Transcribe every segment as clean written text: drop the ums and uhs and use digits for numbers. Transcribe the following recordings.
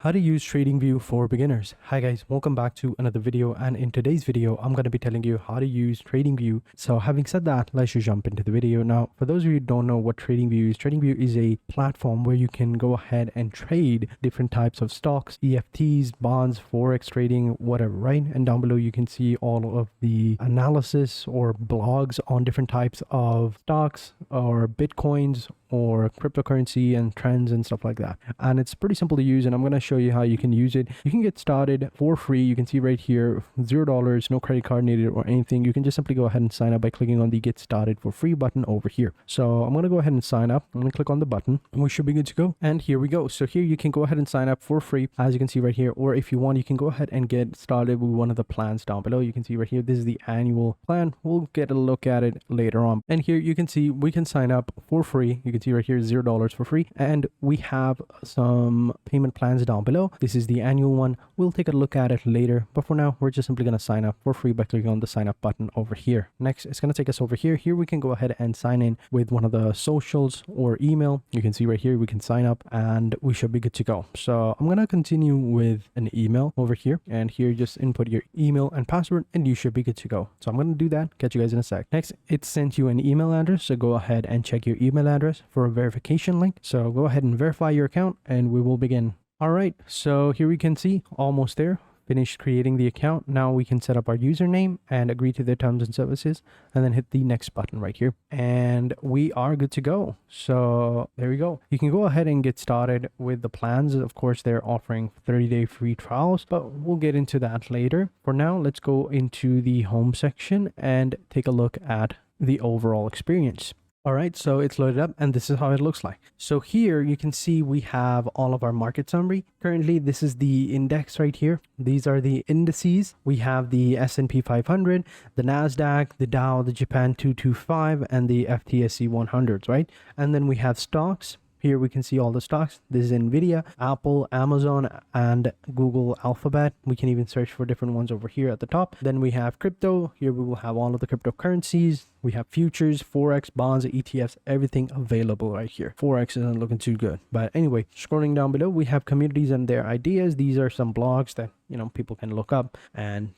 How to use TradingView for beginners. Hi guys, welcome back to another video, and in today's video I'm going to be telling you how to use TradingView. So having said that, let's just jump into the video. Now, for those of you who don't know what TradingView is a platform where you can go ahead and trade different types of stocks, EFTs, bonds, forex trading, whatever, right? And down below you can see all of the analysis or blogs on different types of stocks or bitcoins or cryptocurrency and trends and stuff like that. And it's pretty simple to use, and I'm going to show you how you can use it. You can get started for free. You can see right here, $0, no credit card needed or anything. You can just simply go ahead and sign up by clicking on the get started for free button over here. So I'm going to go ahead and sign up. I'm going to click on the button and we should be good to go. And here we go. So here you can go ahead and sign up for free, as you can see right here, or if you want, you can go ahead and get started with one of the plans down below. You can see right here, this is the annual plan. We'll get a look at it later on. And here you can see we can sign up for free. You can see right here, $0 for free, and we have some payment plans down below. This is the annual one. We'll take a look at it later, but for now we're just simply going to sign up for free by clicking on the sign up button over here. Next, it's going to take us over here. Here we can go ahead and sign in with one of the socials or email. You can see right here we can sign up and we should be good to go. So I'm going to continue with an email over here, and here just input your email and password and you should be good to go. So I'm going to do that. Catch you guys in a sec. Next, it sent you an email address, so go ahead and check your email address for a verification link. So go ahead and verify your account and we will begin. All right, so here we can see almost there. Finished creating the account. Now we can set up our username and agree to the terms and services, and then hit the next button right here, and we are good to go. So there we go. You can go ahead and get started with the plans. Of course, they're offering 30-day free trials, but we'll get into that later. For now, let's go into the home section and take a look at the overall experience. All right, so it's loaded up and this is how it looks like. So here you can see we have all of our market summary. Currently, this is the index right here. These are the indices. We have the S&P 500, the NASDAQ, the Dow, the Japan 225, and the FTSE 100s, right? And then we have stocks. Here we can see all the stocks. This is Nvidia, Apple, Amazon, and Google Alphabet. We can even search for different ones over here at the top. Then we have crypto. Here we will have all of the cryptocurrencies. We have futures, forex, bonds, ETFs, everything available right here. Forex isn't looking too good. But anyway, scrolling down below, we have communities and their ideas. These are some blogs that, people can look up and,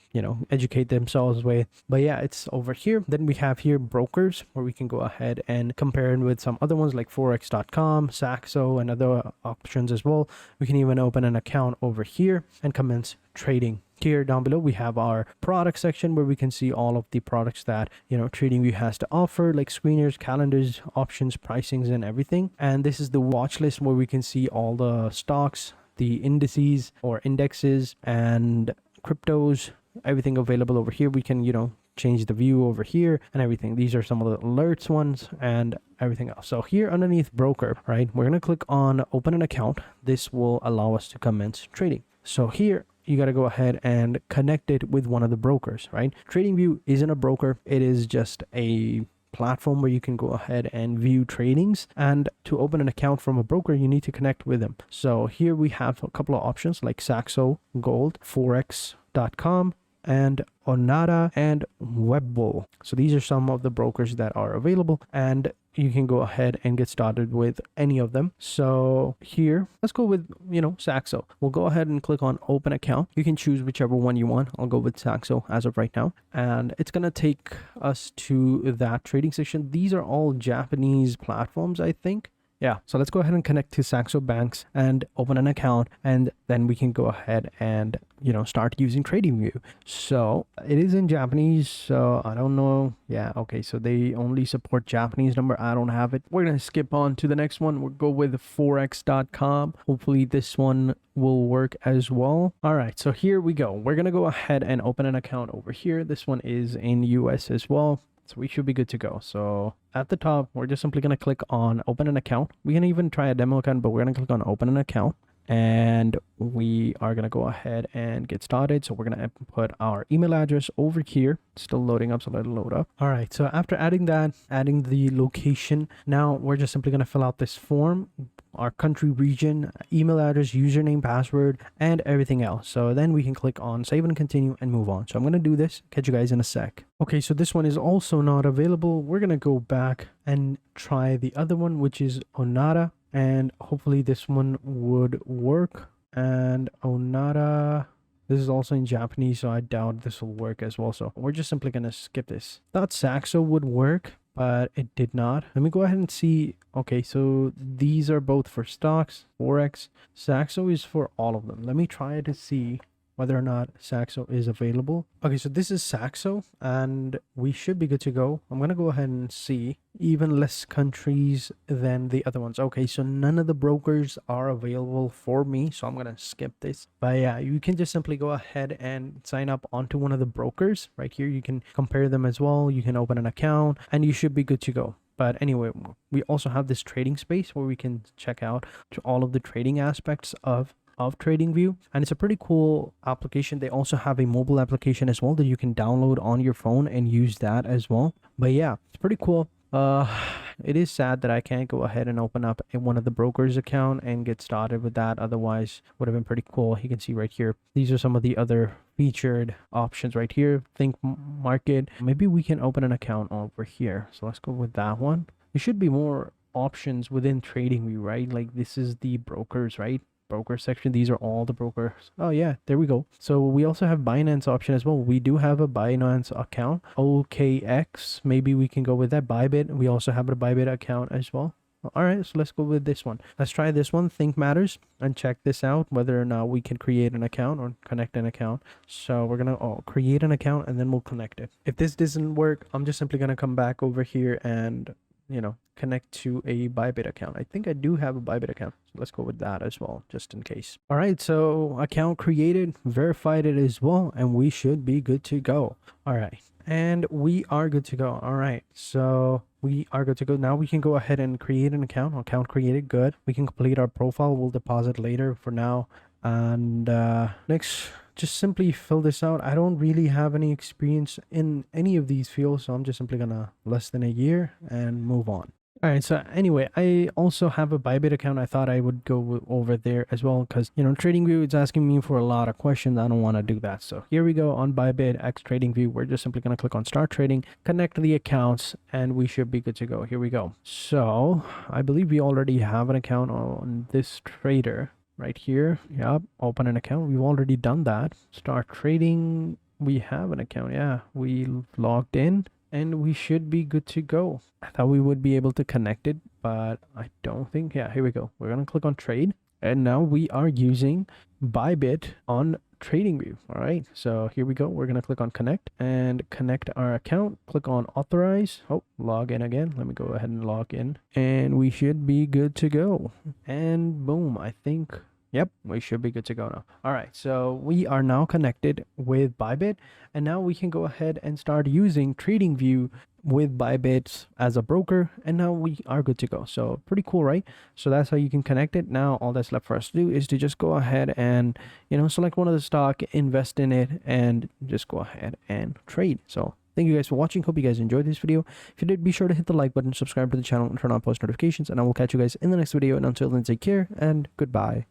educate themselves with. But yeah, it's over here. Then we have here brokers, where we can go ahead and compare it with some other ones like forex.com, Saxo, and other options as well. We can even open an account over here and commence trading. Here down below we have our product section, where we can see all of the products that TradingView has to offer, like screeners, calendars, options, pricings, and everything. And this is the watch list, where we can see all the stocks, the indices or indexes, and cryptos, everything available over here. We can change the view over here and everything. These are some of the alerts ones and everything else. So here underneath broker, right, we're going to click on open an account. This will allow us to commence trading. So here you got to go ahead and connect it with one of the brokers, right? TradingView isn't a broker. It is just a platform where you can go ahead and view tradings, and to open an account from a broker you need to connect with them. So here we have a couple of options like Saxo, Gold, Forex.com, and Onada and Webbull. So these are some of the brokers that are available, and you can go ahead and get started with any of them. So here, let's go with, Saxo. We'll go ahead and click on open account. You can choose whichever one you want. I'll go with Saxo as of right now. And it's going to take us to that trading section. These are all Japanese platforms, I think. Yeah, so let's go ahead and connect to Saxo Banks and open an account, and then we can go ahead and, start using TradingView. So it is in Japanese, so I don't know. Yeah, okay, so they only support Japanese number. I don't have it. We're going to skip on to the next one. We'll go with forex.com. Hopefully this one will work as well. All right, so here we go. We're going to go ahead and open an account over here. This one is in US as well. So we should be good to go. So at the top, we're just simply going to click on open an account. We can even try a demo account, but we're going to click on open an account. And we are going to go ahead and get started. So we're going to put our email address over here. It's still loading up, so let it load up. All right, so after adding that, adding the location, now we're just simply going to fill out this form, our country, region, email address, username, password, and everything else. So then we can click on save and continue and move on. So I'm going to do this. Catch you guys in a sec. Okay, so this one is also not available. We're going to go back and try the other one, which is Onada. And hopefully this one would work. And Onara. This is also in Japanese, so I doubt this will work as well. So we're just simply going to skip this. Thought Saxo would work, but it did not. Let me go ahead and see. Okay, so these are both for stocks, Forex. Saxo is for all of them. Let me try to see whether or not Saxo is available. Okay, so this is Saxo, and we should be good to go. I'm going to go ahead and see. Even less countries than the other ones. Okay, so none of the brokers are available for me, so I'm going to skip this. But yeah, you can just simply go ahead and sign up onto one of the brokers. Right here, you can compare them as well. You can open an account, and you should be good to go. But anyway, we also have this trading space where we can check out all of the trading aspects of TradingView, and it's a pretty cool application. They also have a mobile application as well that you can download on your phone and use that as well. But yeah, it's pretty cool. It is sad that I can't go ahead and open up one of the brokers account and get started with that. Otherwise, would have been pretty cool. You can see right here, these are some of the other featured options right here. Think market. Maybe we can open an account over here. So let's go with that one. There should be more options within TradingView, right? Like this is the brokers, right? Broker section. These are all the brokers. Oh yeah, there we go. So we also have Binance option as well. We do have a Binance account. OKX, maybe we can go with that. Bybit, we also have a Bybit account as well. All right, so let's go with this one. Let's try this one, Think Matters, and check this out, whether or not we can create an account or connect an account. So we're gonna create an account and then we'll connect it. If this doesn't work, I'm just simply gonna come back over here and connect to a Bybit account. I think I do have a Bybit account. So let's go with that as well, just in case. All right, so account created, verified it as well, and we should be good to go. All right, and we are good to go. All right, so we are good to go. Now we can go ahead and create an account. Account created, good. We can complete our profile. We'll deposit later for now. And next, just simply fill this out. I don't really have any experience in any of these fields, so I'm just simply gonna less than a year and move on. All right, so anyway, I also have a Bybit account. I thought I would go over there as well because, TradingView is asking me for a lot of questions. I don't want to do that. So here we go on Bybit X TradingView. We're just simply going to click on Start Trading, connect the accounts, and we should be good to go. Here we go. So I believe we already have an account on this trader right here. Yep, open an account. We've already done that. Start trading. We have an account. Yeah, we logged in. And we should be good to go. I thought we would be able to connect it, but I don't think. Yeah, here we go. We're going to click on trade. And now we are using Bybit on TradingView. All right, so here we go. We're going to click on connect and connect our account. Click on authorize. Oh, log in again. Let me go ahead and log in. And we should be good to go. And boom, I think... Yep, we should be good to go now. All right, so we are now connected with Bybit, and now we can go ahead and start using TradingView with Bybit as a broker, and now we are good to go. So pretty cool, right? So that's how you can connect it. Now all that's left for us to do is to just go ahead and select one of the stock, invest in it, and just go ahead and trade. So thank you guys for watching. Hope you guys enjoyed this video. If you did, be sure to hit the like button, subscribe to the channel, and turn on post notifications, and I will catch you guys in the next video. And until then, take care and goodbye.